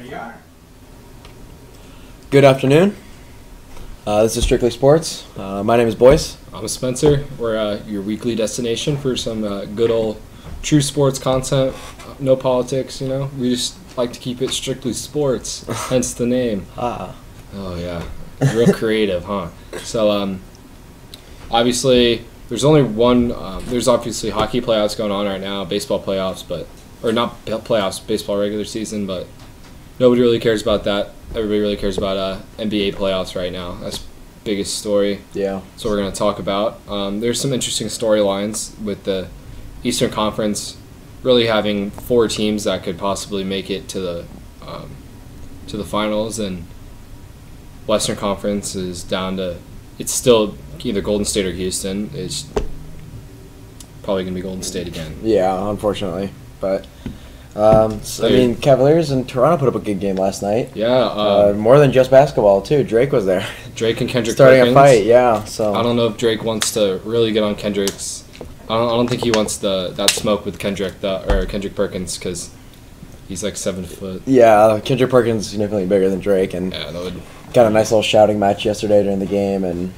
you are. Good afternoon. This is Strictly Sports. My name is Boyce. I'm Spencer. We're your weekly destination for some good old true sports content. No politics, you know. We just like to keep it strictly sports, hence the name. Ah. Oh, yeah. Real creative, huh? So, obviously, there's only one. There's obviously hockey playoffs going on right now, baseball playoffs, or not playoffs, baseball regular season, but nobody really cares about that. Everybody really cares about NBA playoffs right now. That's the biggest story. Yeah. That's what we're going to talk about. There's some interesting storylines with the Eastern Conference really having 4 teams that could possibly make it to the finals, and Western Conference is down to, it's still either Golden State or Houston. It's probably going to be Golden State again. Yeah, unfortunately. But, Cavaliers and Toronto put up a good game last night. Yeah. More than just basketball, too. Drake was there. Drake and Kendrick starting Perkins. a fight, yeah. So I don't know if Drake wants to really get on Kendrick's. I don't think he wants that smoke with Kendrick Perkins, because he's like 7 foot. Yeah, Kendrick Perkins is significantly bigger than Drake, and Yeah, that would. got a nice little shouting match yesterday during the game, and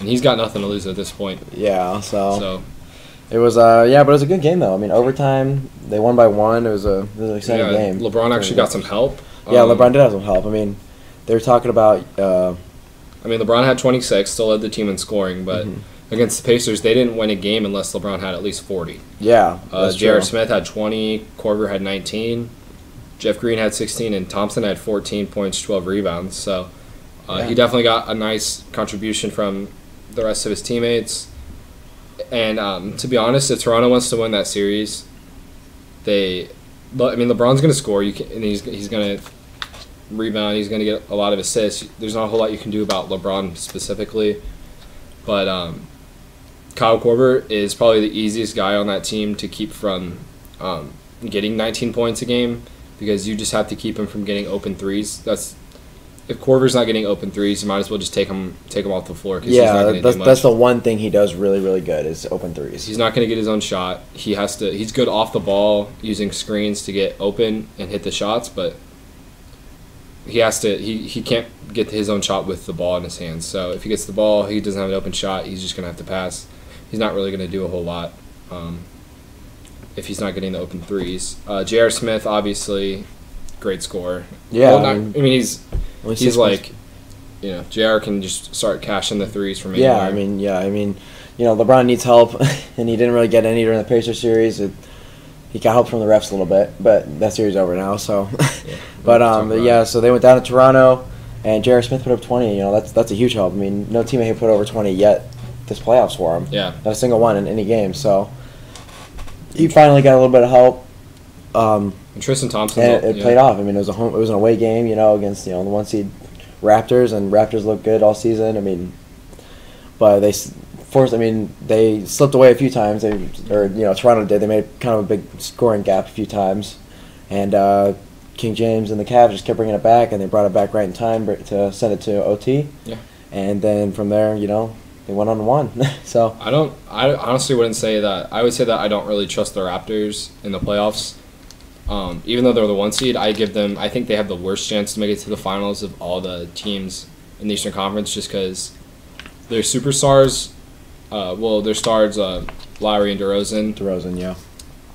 And he's got nothing to lose at this point. yeah, So it was but it was a good game though. I mean, overtime they won by 1. It was an exciting yeah, game. LeBron actually got some help. Yeah, LeBron did have some help. I mean, they were talking about. LeBron had 26, still led the team in scoring, but against the Pacers, they didn't win a game unless LeBron had at least 40. Yeah, that's J.R. true. Smith had 20, Korver had 19, Jeff Green had 16, and Thompson had 14 points, 12 rebounds. So he definitely got a nice contribution from the rest of his teammates. And to be honest, if Toronto wants to win that series, LeBron's going to score. And he's going to rebound. He's going to get a lot of assists. There's not a whole lot you can do about LeBron specifically, but Kyle Korver is probably the easiest guy on that team to keep from getting 19 points a game, because you just have to keep him from getting open threes. If Korver's not getting open threes, you might as well just take him off the floor, because he's not going to do much. That's the one thing he does really, really good is open threes. He's not going to get his own shot. He's good off the ball using screens to get open and hit the shots, but he can't get his own shot with the ball in his hands. So if he gets the ball, he doesn't have an open shot, he's just going to have to pass. He's not really going to do a whole lot if he's not getting the open threes. J.R. Smith, obviously, great scorer. Yeah. Well, he's like, J.R. can just start cashing the threes from anywhere. LeBron needs help, and he didn't really get any during the Pacers series. He got help from the refs a little bit, but that series is over now. So, Yeah. So they went down to Toronto, and J.R. Smith put up 20. That's a huge help. I mean, no teammate had put over 20 yet this playoffs for him. Yeah. Not a single one in any game. So he finally got a little bit of help. And Tristan Thompson. And it played off. I mean, it was an away game, against the 1 seed Raptors, and Raptors looked good all season. I mean, but they slipped away a few times. Toronto did. They made kind of a big scoring gap a few times, and King James and the Cavs just kept bringing it back, and they brought it back right in time to send it to OT. Yeah. And then from there, they went on and won. So I honestly wouldn't say that. I would say that I don't really trust the Raptors in the playoffs. Even though they're the 1 seed, I think they have the worst chance to make it to the finals of all the teams in the Eastern Conference, just because their superstars, their stars, Lowry and DeRozan. DeRozan, yeah.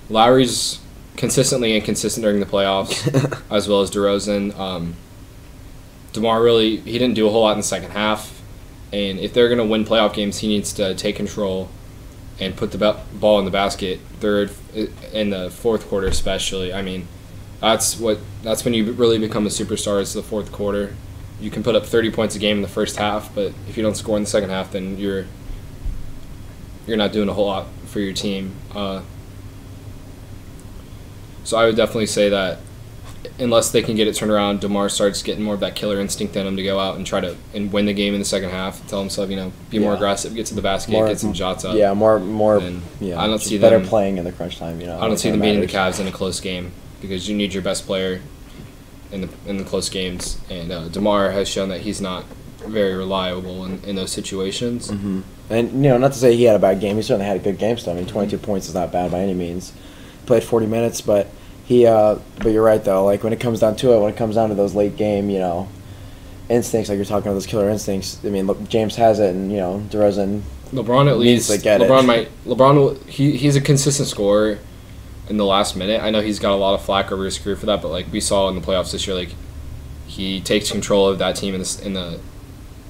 Lowry's consistently inconsistent during the playoffs, as well as DeRozan. DeMar he didn't do a whole lot in the second half, and if they're going to win playoff games, he needs to take control and put the ball in the basket in the fourth quarter especially. I mean, that's when you really become a superstar, is the fourth quarter. You can put up 30 points a game in the first half, but if you don't score in the second half, then you're not doing a whole lot for your team. So I would definitely say that unless they can get it turned around, DeMar starts getting more of that killer instinct in him to go out and try to win the game in the second half. Tell himself, be more aggressive, get to the basket, get some shots up. Yeah, more. I don't see better them playing in the crunch time. I don't see them beating the Cavs in a close game, because you need your best player in the close games, and DeMar has shown that he's not very reliable in those situations. Mm-hmm. And not to say he had a bad game. He certainly had a good game still. I mean, 22 points is not bad by any means. Played 40 minutes, but But you're right though. Like when it comes down to it, when it comes down to those late game, instincts, like you're talking about those killer instincts. I mean, look, James has it, and DeRozan. LeBron at least. To get He's a consistent scorer in the last minute. I know he's got a lot of flack over his career for that, but like we saw in the playoffs this year, like he takes control of that team in the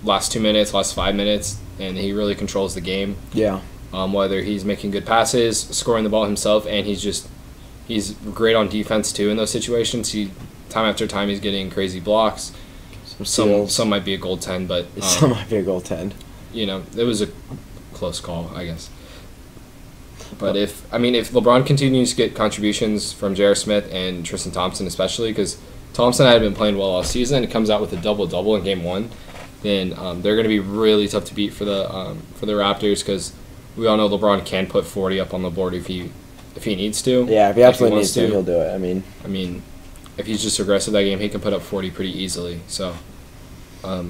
last 2 minutes, last 5 minutes, and he really controls the game. Yeah. Whether he's making good passes, scoring the ball himself, and he's great on defense too in those situations. Time after time he's getting crazy blocks. Some might be a goaltend, but some might be a goaltend. It was a close call, I guess. But if LeBron continues to get contributions from J.R. Smith and Tristan Thompson, especially because Thompson had been playing well all season, and comes out with a double in Game 1, then they're going to be really tough to beat for the Raptors because we all know LeBron can put 40 up on the board if he needs to. Yeah, if he absolutely needs to, he'll do it. I mean, if he's just aggressive that game, he can put up 40 pretty easily. So, I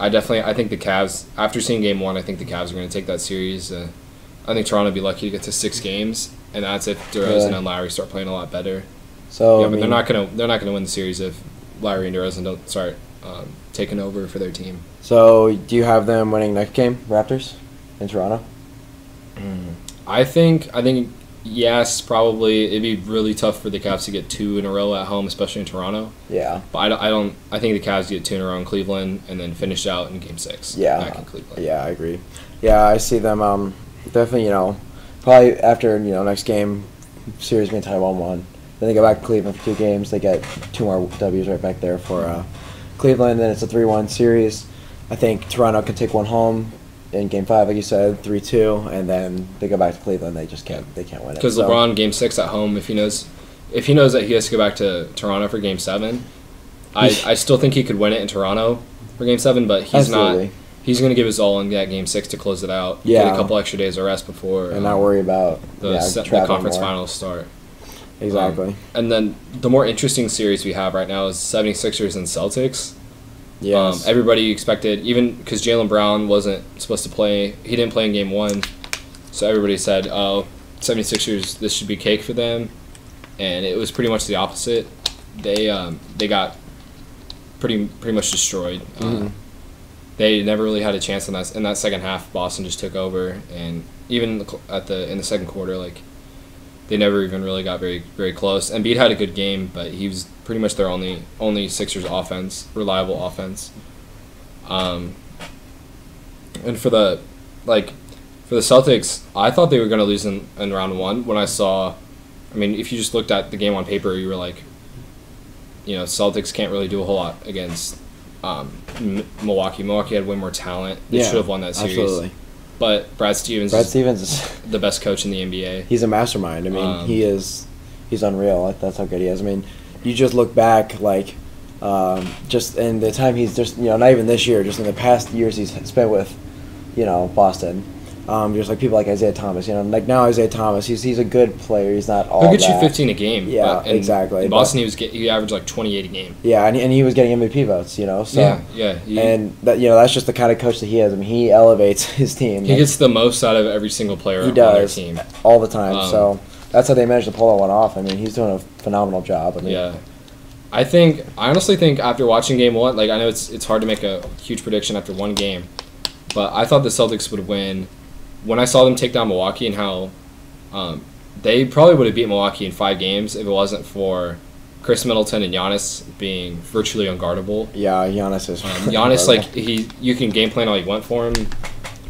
think the Cavs, after seeing Game 1, I think the Cavs are going to take that series. I think Toronto will be lucky to get to 6 games, and that's if DeRozan and Lowry start playing a lot better. So, but they're not gonna win the series if Lowry and DeRozan don't start taking over for their team. So, do you have them winning next game, Raptors, in Toronto? I think yes, probably. It'd be really tough for the Cavs to get 2 in a row at home, especially in Toronto. Yeah. But I think the Cavs get 2 in a row in Cleveland and then finish out in Game 6. Yeah. Back in Cleveland. Yeah, I agree. Yeah, I see them definitely, probably after, next game, series being tied 1-1. Then they go back to Cleveland for 2 games. They get 2 more W's right back there for Cleveland. Then it's a 3-1 series. I think Toronto can take 1 home in Game 5, like you said, 3-2, and then they go back to Cleveland. They just can't win it. Because LeBron, Game 6 at home, if he knows that he has to go back to Toronto for Game 7, I still think he could win it in Toronto for Game 7, but he's Absolutely. not. He's going to give his all in that Game 6 to close it out. Yeah. Get a couple extra days of rest before and not worry about the conference finals start. Exactly. And then the more interesting series we have right now is 76ers and Celtics. Yes. Everybody expected, even because Jaylen Brown wasn't supposed to play, he didn't play in Game 1, so everybody said, 76ers, this should be cake for them, and it was pretty much the opposite. They got pretty much destroyed. They never really had a chance in that second half. Boston just took over, and even in the second quarter, like they never even really got very very close. Embiid had a good game, but he was pretty much their only Sixers offense, reliable offense. And for the Celtics, I thought they were going to lose in round 1 when I saw. I mean, if you just looked at the game on paper, you were like, Celtics can't really do a whole lot against Milwaukee. Milwaukee had way more talent. They should have won that series. Absolutely. But Brad Stevens is the best coach in the NBA. He's a mastermind. I mean, he's unreal. That's how good he is. I mean, you just look back, just in the time he's just, not even this year, just in the past years he's spent with, Boston. Just like people like Isaiah Thomas, now Isaiah Thomas, he's a good player. He's not all He'll get you 15 a game. Yeah, exactly. In Boston, he averaged like 28 a game. Yeah, and he was getting MVP votes, So yeah. And that that's just the kind of coach that he is. I mean, he elevates his team. He gets the most out of every single player on their team all the time. So that's how they managed to pull that one off. I mean, he's doing a phenomenal job. I honestly think after watching Game 1, I know it's hard to make a huge prediction after one game, but I thought the Celtics would win. When I saw them take down Milwaukee and how they probably would have beat Milwaukee in 5 games if it wasn't for Chris Middleton and Giannis being virtually unguardable. Yeah, Giannis is. Giannis, you can game plan all you want for him.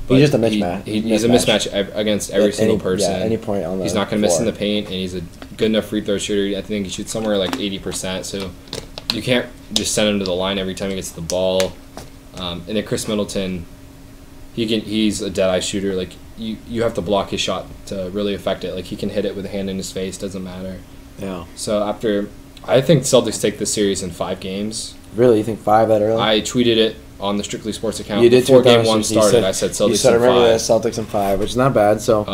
But he's just a mismatch. He's a mismatch against every single person. Yeah, any point on the He's not going to miss in floor. the paint, and he's a good enough free throw shooter. I think he shoots somewhere like 80%, so you can't just send him to the line every time he gets the ball. And then Chris Middleton, he's a dead-eye shooter. You have to block his shot to really affect it. He can hit it with a hand in his face, doesn't matter. Yeah. So I think Celtics take this series in 5 games. Really? You think 5 that early? I tweeted it on the Strictly Sports account. You did before Game 1 started. I said Celtics in 5. Remember that, Celtics in 5, which is not bad. So,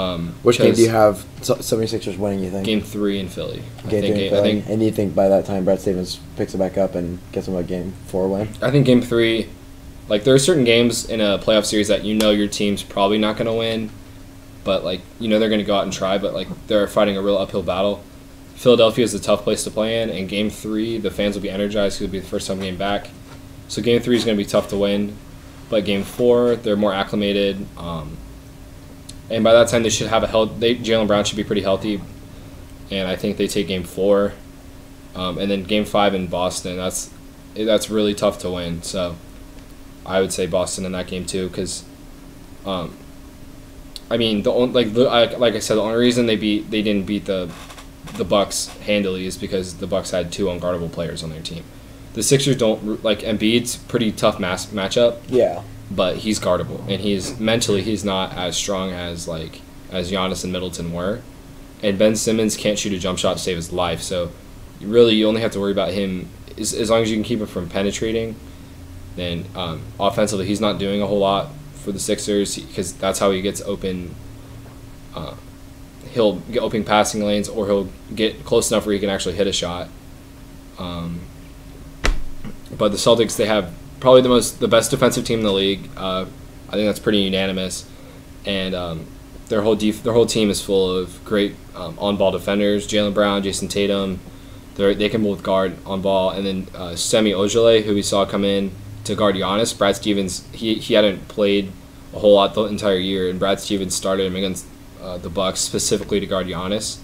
which game do you have 76ers winning, you think? Game 3 in Philly. Game 3 in Philly. And you think by that time Brad Stevens picks it back up and gets him a Game 4 win? I think Game 3, there are certain games in a playoff series that your team's probably not going to win, but they're going to go out and try, but they're fighting a real uphill battle. Philadelphia is a tough place to play in. And Game 3, the fans will be energized because it'll be the first home game back. So Game 3 is going to be tough to win. But Game 4, they're more acclimated. And by that time, they should have Jaylen Brown should be pretty healthy. And I think they take Game 4. And then Game 5 in Boston, that's really tough to win. So I would say Boston in that game too, because, I mean, like I said, the only reason they didn't beat the Bucks handily is because the Bucks had 2 unguardable players on their team. The Sixers don't like Embiid's pretty tough matchup. Yeah, but he's guardable, and he's not as strong as Giannis and Middleton were, and Ben Simmons can't shoot a jump shot to save his life. So you only have to worry about him as long as you can keep him from penetrating. Then offensively, he's not doing a whole lot for the Sixers because that's how he gets open. He'll get open passing lanes, or he'll get close enough where he can actually hit a shot. But the Celtics, they have probably the best defensive team in the league. I think that's pretty unanimous, and their whole team is full of great on-ball defenders. Jaylen Brown, Jason Tatum, they can both guard on ball, and then Semi Ojeleye, who we saw come in to guard Giannis. Brad Stevens, he hadn't played a whole lot the entire year, and Brad Stevens started him against the Bucks specifically to guard Giannis.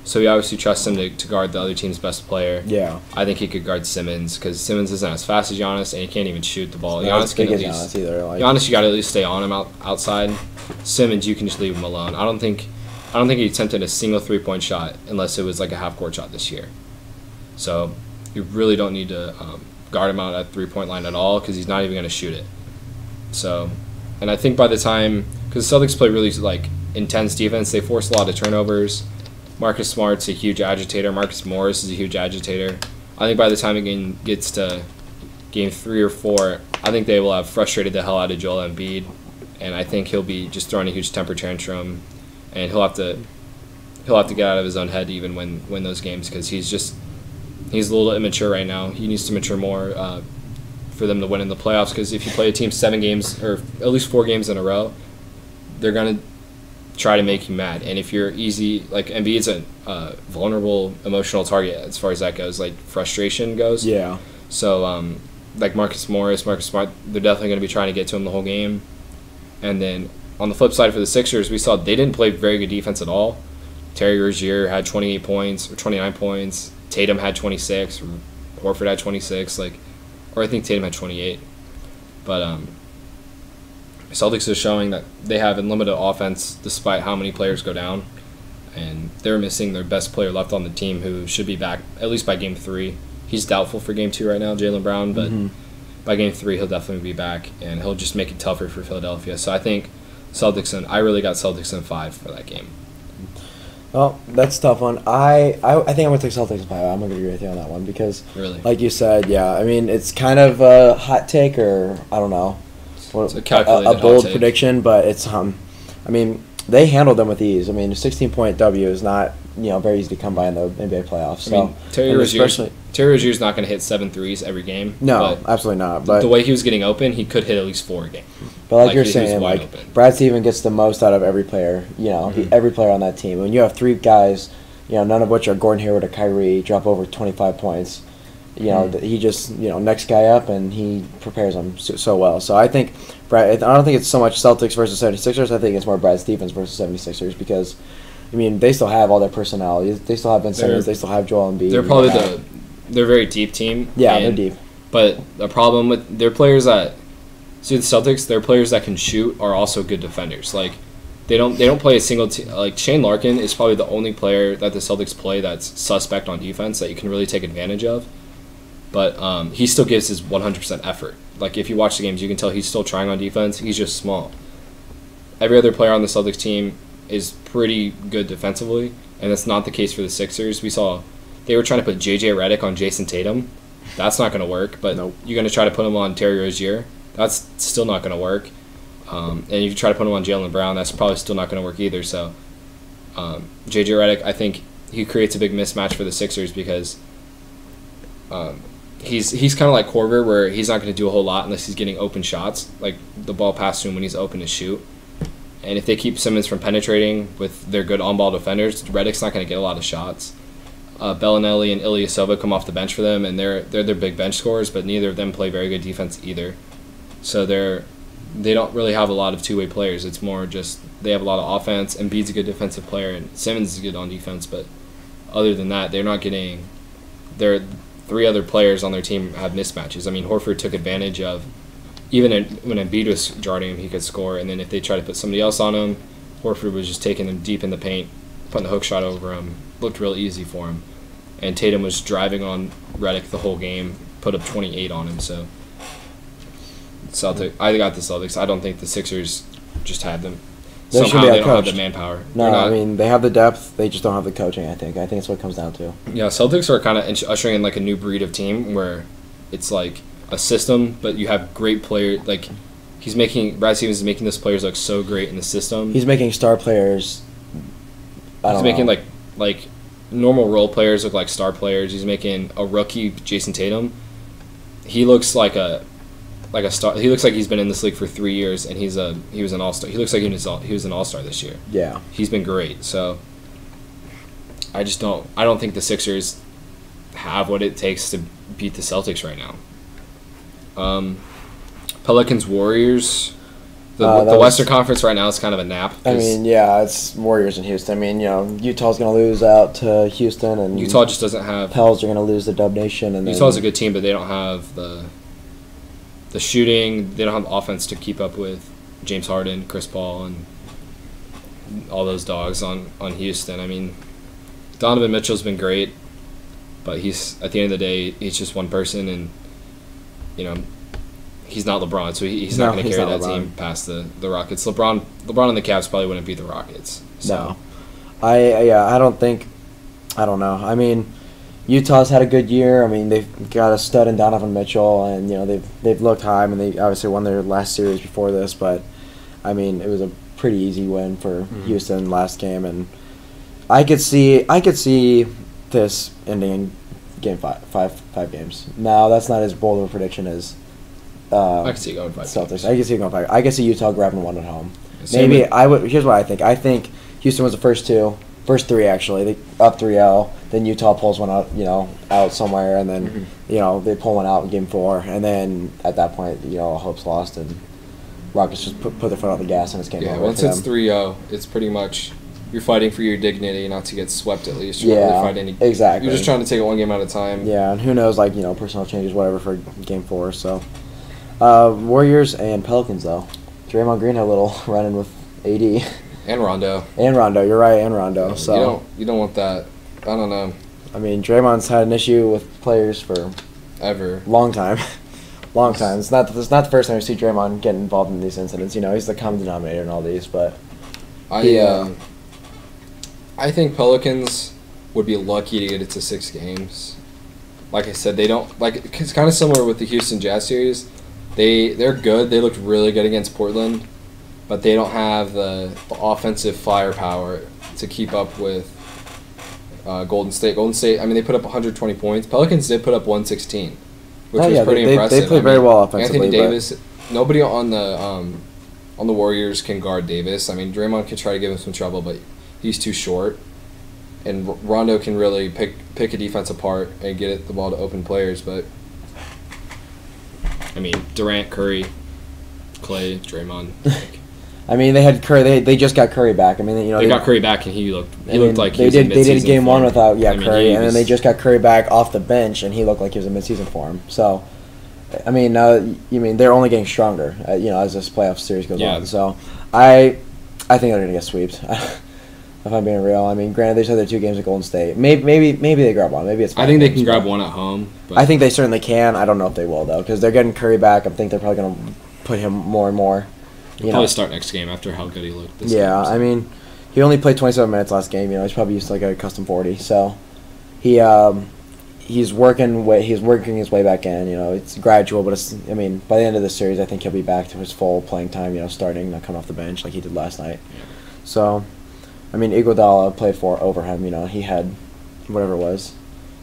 So he obviously trusts him to guard the other team's best player. Yeah. I think he could guard Simmons because Simmons isn't as fast as Giannis, and he can't even shoot the ball. Not Giannis as big can as at least. Giannis either. Giannis, you got to at least stay on him outside. Simmons, you can just leave him alone. I don't think he attempted a single 3-point shot unless it was like a half-court shot this year. So you really don't need to guard him out at 3-point line at all because he's not even going to shoot it. So, and I think by the time, because the Celtics play really intense defense, they force a lot of turnovers. Marcus Smart's a huge agitator. Marcus Morris is a huge agitator. I think by the time it gets to Game 3 or 4, I think they will have frustrated the hell out of Joel Embiid, and I think he'll be just throwing a huge temper tantrum, and he'll have to get out of his own head even when those games, because he's a little immature right now. He needs to mature more for them to win in the playoffs, because if you play a team 7 games or at least 4 games in a row, they're gonna try to make you mad. And if you're easy, Embiid's a vulnerable emotional target as far as that goes, frustration goes. Yeah. So Marcus Morris, Marcus Smart, they're definitely going to be trying to get to him the whole game. And then on the flip side for the Sixers, we saw they didn't play very good defense at all. Terry Rozier had 28 points or 29 points. Tatum had 26. Horford had 26. Or I think Tatum had 28. But Celtics are showing that they have unlimited offense despite how many players go down, and they're missing their best player left on the team, who should be back at least by Game 3. He's doubtful for Game 2 right now, Jaylen Brown, but by Game 3 he'll definitely be back, and he'll just make it tougher for Philadelphia. So I think I really got Celtics in 5 for that game. Well, that's a tough one. I think I'm going to take Celtics in 5. I'm going to agree with you on that one because, really, like you said, yeah, I mean, it's kind of a hot take, or I don't know. It's a bold prediction, but it's I mean, they handled them with ease. I mean, a 16-point W is not very easy to come by in the NBA playoffs. So, I mean, Terry Rozier's not going to hit 7 threes every game. No, absolutely not. But the way he was getting open, he could hit at least 4 a game. But like you're saying, Brad Stevens gets the most out of every player. Every player on that team. When you have 3 guys, none of which are Gordon Hayward or Kyrie, drop over 25 points. He just next guy up, and he prepares them so well. So I think I don't think it's so much Celtics versus 76ers. I think it's more Brad Stevens versus 76ers because, I mean, they still have all their personnel. They still have Ben Simmons. They still have Joel Embiid. They're probably they're a very deep team. Yeah, they're deep. But the problem with their players the Celtics, their players that can shoot are also good defenders. They don't play a single team. Shane Larkin is probably the only player that the Celtics play that's suspect on defense that you can really take advantage of. But he still gives his 100% effort. If you watch the games, you can tell he's still trying on defense. He's just small. Every other player on the Celtics team is pretty good defensively, and that's not the case for the Sixers. We saw they were trying to put J.J. Redick on Jason Tatum. That's not going to work, but nope. You're going to try to put him on Terry Rozier. That's still not going to work. And if you try to put him on Jaylen Brown, that's probably still not going to work either. So J.J. Redick, I think he creates a big mismatch for the Sixers because he's kind of like Korver, where he's not going to do a whole lot unless he's getting open shots, the ball passed to him when he's open to shoot. And if they keep Simmons from penetrating with their good on-ball defenders, Redick's not going to get a lot of shots. Bellinelli and Ilyasova come off the bench for them, and they're their big bench scorers, but neither of them play very good defense either. So they don't really have a lot of two-way players. It's more just they have a lot of offense. Embiid's a good defensive player, and Simmons is good on defense, but other than that, they're not getting their three other players on their team have mismatches. I mean, Horford took advantage of even when Embiid was guarding him, he could score, and then if they tried to put somebody else on him, Horford was just taking them deep in the paint, putting the hook shot over him. Looked real easy for him. And Tatum was driving on Redick the whole game, put up 28 on him. So I got the Celtics. I don't think the Sixers just had them. Somehow they don't have the manpower. No, I mean, they have the depth. They just don't have the coaching, I think. I think that's what it comes down to. Yeah, Celtics are kind of ushering in like a new breed of team where it's like a system, but you have great players. Like Brad Stevens is making those players look so great in the system. He's making star players. He's making like normal role players look like star players. He's making a rookie Jason Tatum. He looks like a star. He looks like he's been in this league for 3 years, and he was an all-star. He looks like he was an all-star this year. Yeah, he's been great. So I don't think the Sixers have what it takes to beat the Celtics right now. Pelicans Warriors. The Western Conference right now is kind of a nap. I mean, yeah, it's Warriors in Houston. I mean, Utah's going to lose out to Houston, and Utah just doesn't have. Pels are going to lose to Dub Nation, and Utah's a good team, but they don't have the shooting. They don't have the offense to keep up with James Harden, Chris Paul, and all those dogs on Houston. I mean, Donovan Mitchell's been great, but he's at the end of the day, he's just one person, and he's not LeBron, so he's not going to carry that team past the Rockets. LeBron and the Cavs probably wouldn't beat the Rockets. So. No, I don't know. I mean, Utah's had a good year. I mean, they've got a stud in Donovan Mitchell, and they've looked high. I mean, they obviously won their last series before this, but I mean, it was a pretty easy win for Houston last game, and I could see this ending in game five games. Now, that's not as bold of a prediction as. I can see it going 5 Celtics. games. I can see it going 5. I can see Utah grabbing one at home. Maybe I would. Here's what I think. I think Houston was the first three actually. They up 3-0. Then Utah pulls one out, out somewhere, and then they pull one out in game 4, and then at that point, hope's lost, and Rockets just put their foot on the gas, and it's game over. Yeah, once it's 3-0, it's pretty much you're fighting for your dignity, not to get swept at least. You're not really fighting exactly. You're just trying to take it one game at a time. Yeah, and who knows, personal changes, whatever, for game 4. So. Warriors and Pelicans, though. Draymond Green had a little run-in with AD. And Rondo. You're right, and Rondo. So you don't want that. I don't know. I mean, Draymond's had an issue with players for long time. It's not the first time we see Draymond get involved in these incidents. He's the common denominator in all these, but I think Pelicans would be lucky to get it to 6 games. Like I said, they don't it's kind of similar with the Houston Jazz series. They're good. They looked really good against Portland, but they don't have the offensive firepower to keep up with Golden State. Golden State, I mean, they put up 120 points. Pelicans did put up 116, which was pretty impressive. They played very well offensively. Anthony Davis, nobody on the Warriors can guard Davis. I mean, Draymond can try to give him some trouble, but he's too short. And Rondo can really pick a defense apart and get the ball to open players, but I mean, Durant, Curry, Clay, Draymond. I mean, they had Curry. They just got Curry back. I mean, they got Curry back, and he looked like he they was did. in They did game form. 1 without Curry, and then they just got Curry back off the bench, and he looked like he was in midseason form. So, I mean, they're only getting stronger, as this playoff series goes on. So, I think they're gonna get swept. If I'm being real, I mean, granted, they said they're 2 games at Golden State. Maybe they grab one. Maybe it's. I think they can grab one at home. But I think they certainly can. I don't know if they will though, because they're getting Curry back. I think they're probably going to put him more and more. He'll probably start next game after how good he looked. This game, so. I mean, he only played 27 minutes last game. He's probably used to a custom 40. So he's working his way back in. It's gradual, but by the end of the series, I think he'll be back to his full playing time. Starting, not coming off the bench like he did last night. Yeah. So. I mean, Iguodala played over him. He had whatever it was,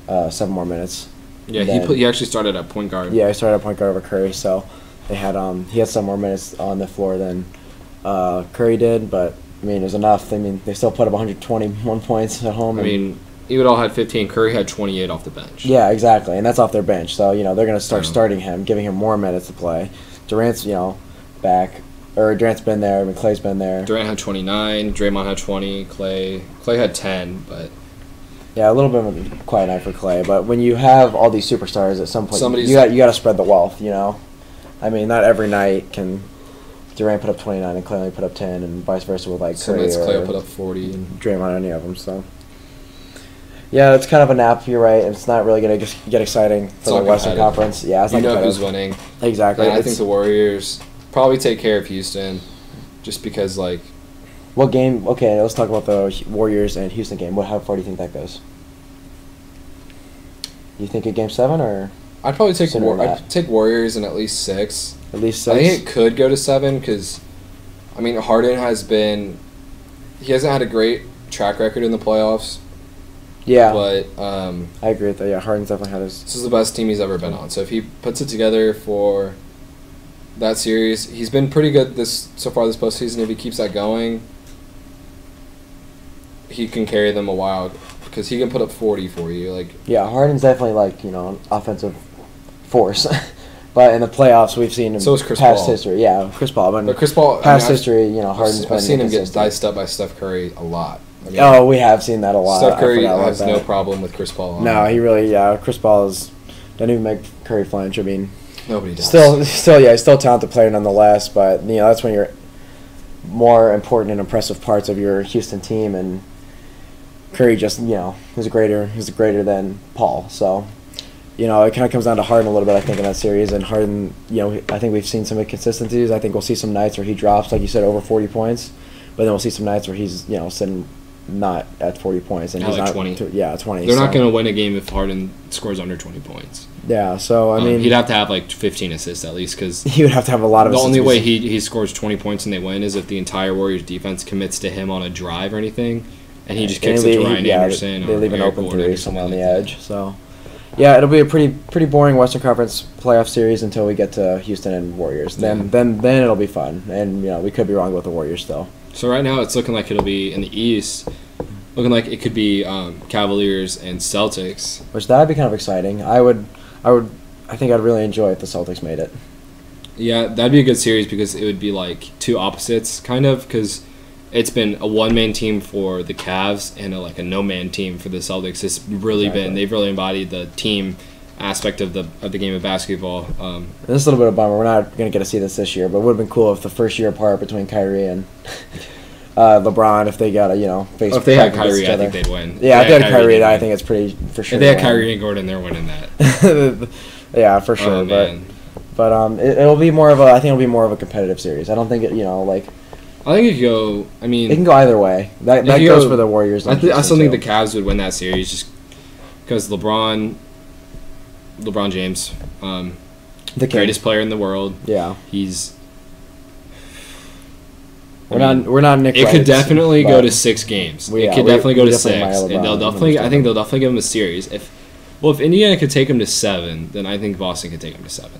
7 more minutes. Yeah, he actually started at point guard. Yeah, he started at point guard over Curry. So they had he had 7 more minutes on the floor than Curry did. But I mean, it was enough. I mean, they still put up 121 points at home. I mean, Iguodala had 15. Curry had 28 off the bench. Yeah, exactly, and that's off their bench. So they're going to start starting him, giving him more minutes to play. Durant's back, or Durant's been there. I mean, Clay's been there. Durant had 29. Draymond had 20. Clay had 10, but. Yeah, a little bit of a quiet night for Clay, but when you have all these superstars, at some point Somebody's- you got to spread the wealth. I mean, not every night can Durant put up 29 and Clay only put up 10, and vice versa with like Some Curry nights or Clay will put up 40. Draymond, any of them. So yeah, it's kind of a nap. You're right. It's not really going to get exciting for not the Western competitive. Conference. Yeah, it's You not know who's competitive. winning. Exactly. And I think the Warriors probably take care of Houston, just because like. What game? Okay, let's talk about the Warriors and Houston game. How far do you think that goes? You think a Game 7 or I'd probably take Sooner than that. I'd take Warriors in at least 6. at least I 6? think it could go to 7 because, I mean, Harden he hasn't had a great track record in the playoffs. Yeah, But I agree with that. Yeah, Harden's definitely had his. this is the best team he's ever been on. So if he puts it together for that series, he's been pretty good so far this postseason. If he keeps that going, he can carry them a while because he can put up 40 for you. Like Yeah, Harden's definitely an offensive force, but in the playoffs we've seen him So is Chris past Paul. history. Yeah, Chris Paul. But Chris Paul, past history, Harden's been I've seen him get inconsistent. diced up by Steph Curry a lot. I mean, Oh, we have seen that a lot. Steph I Curry forgot about has no that. problem with Chris Paul. No, he really. Yeah, Chris Paul doesn't even make Curry flinch. I mean, Nobody does. still, yeah, he's still a talented player nonetheless. But that's when you're more important and impressive parts of your Houston team, and Curry just he's greater than Paul. So it kind of comes down to Harden a little bit, I think, in that series. And Harden, I think we've seen some inconsistencies. I think we'll see some nights where he drops, like you said, over 40 points. But then we'll see some nights where he's, sitting not at 40 points. And At he's like not 20. 20. They're not going to win a game if Harden scores under 20 points. Yeah, so, I mean. He'd have to have like 15 assists at least because He would have to have a lot of the only assists. way he scores 20 points and they win is if the entire Warriors defense commits to him on a drive or anything, and he just kicks it to Ryan Anderson. They or leave an Eric open Gordon three or somewhere on something the like edge. So, yeah, it'll be a pretty boring Western Conference playoff series until we get to Houston and Warriors. Then it'll be fun, and we could be wrong about the Warriors still. that. So right now it's looking like it'll be in the East, looking like it could be Cavaliers and Celtics. Which that'd be kind of exciting. I think I'd really enjoy if the Celtics made it. Yeah, that'd be a good series because it would be like two opposites, kind of, because it's been a one-man team for the Cavs and a no-man team for the Celtics. It's really Exactly. they've really embodied the team aspect of the game of basketball. This is a little bit of a bummer. We're not going to get to see this year, but it would have been cool if the first year apart between Kyrie and LeBron, if they got face. If they had back against Kyrie, each I other. think they'd win. Yeah, if they had Kyrie, they'd I win. think it's pretty for sure. If they had win. Kyrie and Gordon, they're winning that. Yeah, for sure. Oh, man. But it'll be more of I think it'll be more of a competitive series. I don't think I think it could go. I mean, it can go either way. That It could goes go- for the Warriors. I still think the Cavs would win that series just because LeBron James, the greatest player in the world. Yeah, He's. we're not Nick. It could Wrights, definitely go but- to 6 games. Well, It yeah, could we definitely go to definitely 6, admire and they'll LeBron, definitely. I think 100%. they'll definitely give them a series. If Indiana could take them to 7, then I think Boston could take them to 7.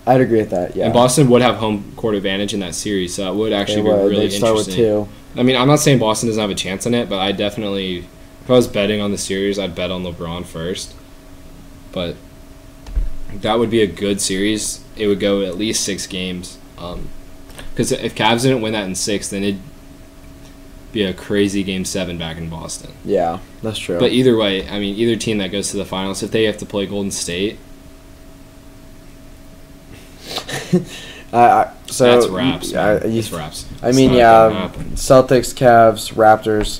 I'd agree with that. Yeah, And Boston would have home court advantage in that series, so it would actually They be would. really They'd start interesting. with 2. I mean, I'm not saying Boston doesn't have a chance in it, but I definitely, if I was betting on the series, I'd bet on LeBron first. But that would be a good series. It would go at least 6 games. Because if Cavs didn't win that in 6, then it'd be a crazy Game 7 back in Boston. Yeah, that's true. But either way, I mean, either team that goes to the finals, if they have to play Golden State, so that's wraps. Man. That's It's wraps. I mean, It's not yeah, gonna happen. Celtics, Cavs, Raptors,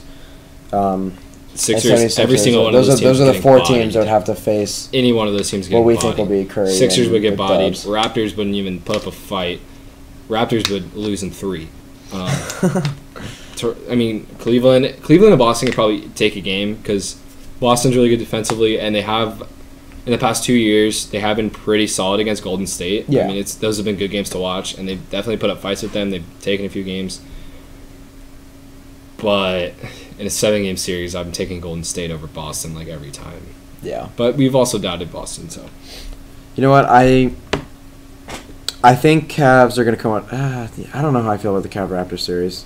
Sixers, and 76ers. every single one of those teams Those are the getting 4 bodied. teams that would have to face Any one of those teams getting what we bodied. think will be Curry. Sixers and would get the bodied. Dubs. Raptors wouldn't even put up a fight. Raptors would lose in 3. I mean, Cleveland and Boston could probably take a game because Boston's really good defensively, and they have in the past 2 years they have been pretty solid against Golden State. Yeah. I mean, those have been good games to watch, and they've definitely put up fights with them. They've taken a few games, but in a 7-game series, I'm taking Golden State over Boston like every time. Yeah. But we've also doubted Boston, so. You know what? I think Cavs are going to come out. I don't know how I feel about the Cav Raptors series.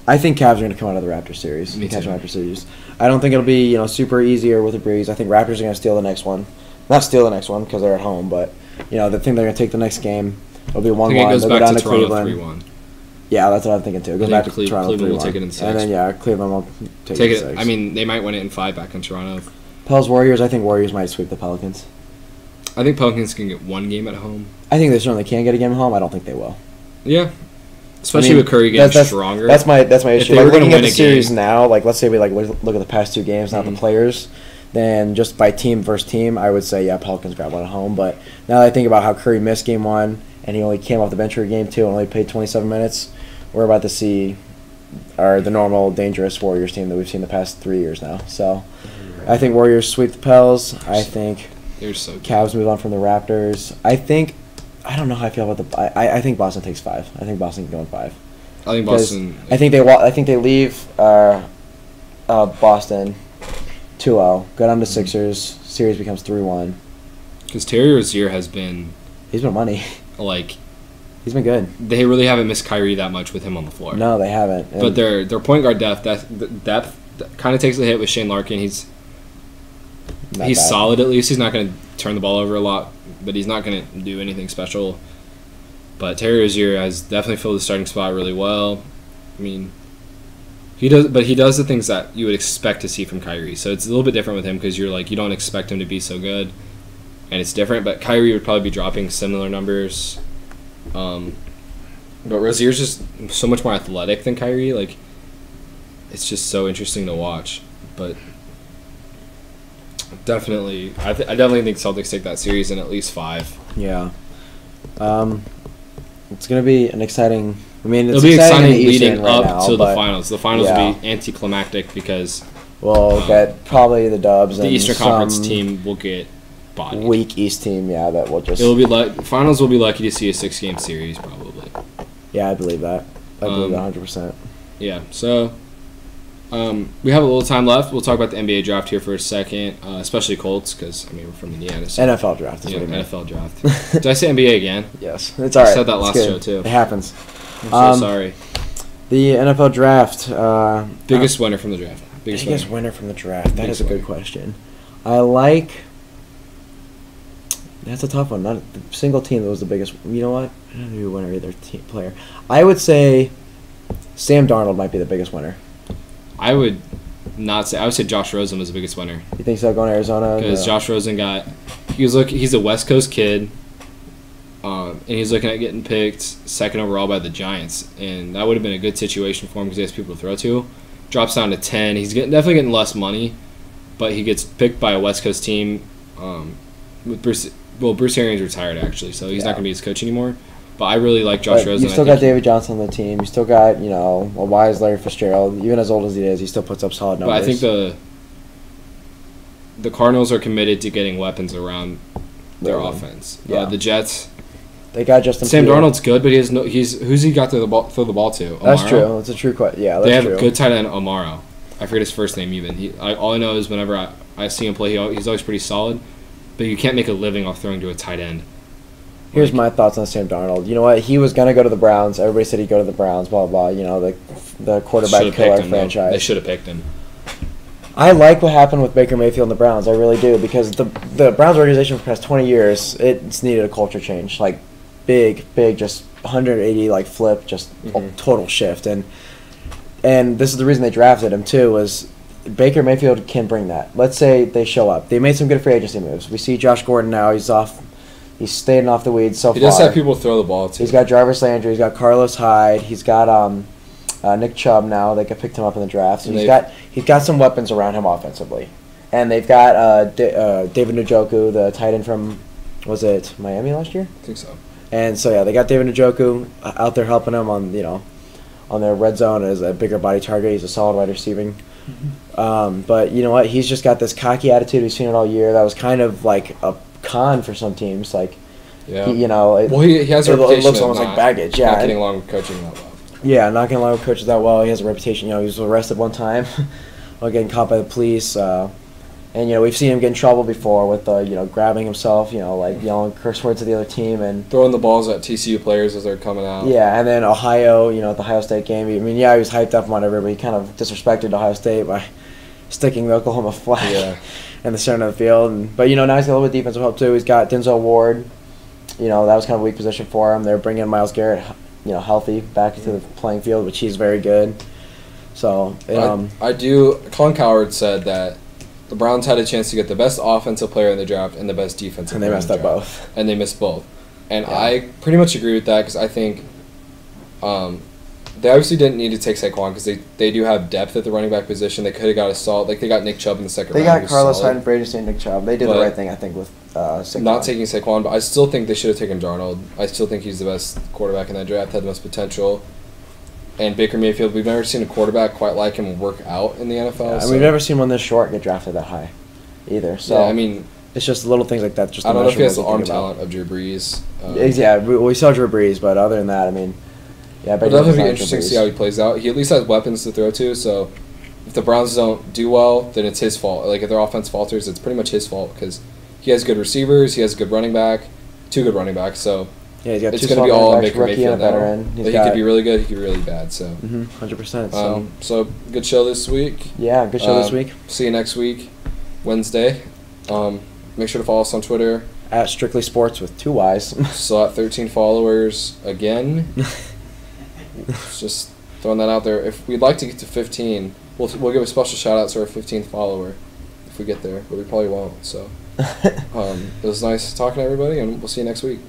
I think Cavs are going to come out of the Raptors series. Me too. Raptors series. I don't think it'll be super easy or with a breeze. I think Raptors are going to steal the next one. Not steal the next one because they're at home, but the thing they're going to take the next game. It'll be 1-1. I think it goes They'll back go down to to Toronto Cleveland. 3-1. Yeah, that's what I'm thinking too. It goes back to Toronto Cleveland 3-1. will take it in 6. And then Cleveland will take it in 6. I mean, they might win it in 5 back in Toronto. Pels Warriors. I think Warriors might sweep the Pelicans. I think Pelicans can get 1 game at home. I think they certainly can get a game at home. I don't think they will. Yeah. Especially with Curry getting stronger. That's my issue. They were looking win at the a series game, now, let's say we look at the past 2 games, not the players, then just by team versus team, I would say Pelicans grab one at home. But now that I think about how Curry missed game 1 and he only came off the bench for game 2 and only played 27 minutes, we're about to see the normal dangerous Warriors team that we've seen the past 3 years now. So I think Warriors sweep the Pels. I think they're so good. Cavs move on from the Raptors. I don't know how I feel about I think Boston takes 5. I think Boston can go in 5. I think Boston. I think they leave Boston 2-0. Go down to Sixers. Series becomes 3-1. Because Terry Rozier has been. He's been money. He's been good. They really haven't missed Kyrie that much with him on the floor. No, they haven't. But their point guard depth kind of takes a hit with Shane Larkin. He's solid at least. He's not going to turn the ball over a lot, but he's not going to do anything special. But Terry Rozier has definitely filled the starting spot really well. I mean, he does the things that you would expect to see from Kyrie. So it's a little bit different with him because you don't expect him to be so good, and it's different. But Kyrie would probably be dropping similar numbers. But Rozier's just so much more athletic than Kyrie. It's just so interesting to watch. But definitely, I definitely think Celtics take that series in at least 5. Yeah. It's going to be an exciting. It'll be exciting leading up to the finals. The finals will be anticlimactic because we'll get probably the dubs. The Eastern Conference team will get bodied. Weak East team, that will just. It'll be finals will be lucky to see a 6-game series probably. Yeah, I believe that. I believe 100%. Yeah, so we have a little time left. We'll talk about the NBA draft here for a second, especially Colts because we're from Indiana. So NFL draft is what I mean. NFL draft. Did I say NBA again? Yes, it's all right. I said that last show too. It happens. I'm so sorry. The NFL draft. Biggest winner from the draft. Biggest winner from the draft. That is a good question. I like. That's a tough one. Not the single team that was the biggest. You know what? I don't know who winner either team player. I would say Sam Darnold might be the biggest winner. I would not say. I would say Josh Rosen was the biggest winner. You think so? Going to Arizona? Because Josh Rosen he's a West Coast kid, and he's looking at getting picked 2nd overall by the Giants, and that would have been a good situation for him because he has people to throw to. Drops down to 10. He's definitely getting less money, but he gets picked by a West Coast team. With Bruce Arians retired actually, so he's not going to be his coach anymore. But I really like Josh Rosen. You still got David Johnson on the team. You still got, a wise Larry Fitzgerald. Even as old as he is, he still puts up solid numbers. But I think the Cardinals are committed to getting weapons around their offense. Yeah. The Jets. They got Justin. Sam Darnold's good, but who's he got to throw the ball to? Amaro? That's true. That's a true question. Yeah, that's true. They have a good tight end, Amaro. I forget his first name even. All I know is whenever I see him play, he's always pretty solid. But you can't make a living off throwing to a tight end. Here's my thoughts on Sam Darnold. You know what? He was going to go to the Browns. Everybody said he'd go to the Browns, blah, blah, blah. The quarterback killer franchise. They should have picked him. I like what happened with Baker Mayfield and the Browns. I really do. Because the Browns organization for the past 20 years, it's needed a culture change. Big, just 180, flip, just a total shift. And this is the reason they drafted him, too, was Baker Mayfield can bring that. Let's say they show up. They made some good free agency moves. We see Josh Gordon now. He's off. He's staying off the weeds so far. He does have people throw the ball to. He's got Jarvis Landry. He's got Carlos Hyde. He's got Nick Chubb now. They picked him up in the draft. So he's got some weapons around him offensively. And they've got David Njoku, the tight end from, was it Miami last year? I think so. And so, they got David Njoku out there helping him on their red zone as a bigger body target. He's a solid wide receiving. But you know what? He's just got this cocky attitude. We've seen it all year. That was kind of like a con for some teams. Yeah. He has a reputation. It looks almost like baggage. Yeah. Not getting along with coaching that well. Yeah, not getting along with coaches that well. He has a reputation. He was arrested one time while getting caught by the police. And, we've seen him get in trouble before with, grabbing himself, like yelling curse words at the other team. And throwing the balls at TCU players as they're coming out. yeah, and then Ohio, at the Ohio State game. I mean, yeah, he was hyped up and whatever, but he kind of disrespected Ohio State by sticking the Oklahoma flag in the center of the field. But, now he's got a little bit of defensive help, too. He's got Denzel Ward. That was kind of a weak position for him. They're bringing Myles Garrett, healthy back into the playing field, which he's very good. So, Colin Cowherd said that the Browns had a chance to get the best offensive player in the draft and the best defensive player in the draft. And they messed up both. And they missed both. And I pretty much agree with that because I think they obviously didn't need to take Saquon because they do have depth at the running back position. They could have got a solid, like they got Nick Chubb in the second round. They got Carlos Hyde and Brady and Nick Chubb. They did the right thing, I think, with Saquon. Not taking Saquon, but I still think they should have taken Darnold. I still think he's the best quarterback in that draft, had the most potential. And Baker Mayfield, we've never seen a quarterback quite like him work out in the NFL. Yeah, and we've never seen one this short get drafted that high either. So it's just little things like that. I don't know if he has the arm talent of Drew Brees. We saw Drew Brees, but other than that, It'll definitely be interesting to see how he plays out. He at least has weapons to throw to, so if the Browns don't do well, then it's his fault. Like, if their offense falters, it's pretty much his fault because he has good receivers, he has a good running back, 2 good running backs, so he's got it's going to be all on Baker Mayfield now. But he could be really good, he could be really bad. So 100%. So good show this week. Yeah, good show this week. See you next week, Wednesday. Make sure to follow us on Twitter. At Strictly Sports with 2 Y's. So at 13 followers again. Just throwing that out there. If we'd like to get to 15, we'll give a special shout out to our 15th follower if we get there, but we probably won't. So it was nice talking to everybody, and we'll see you next week.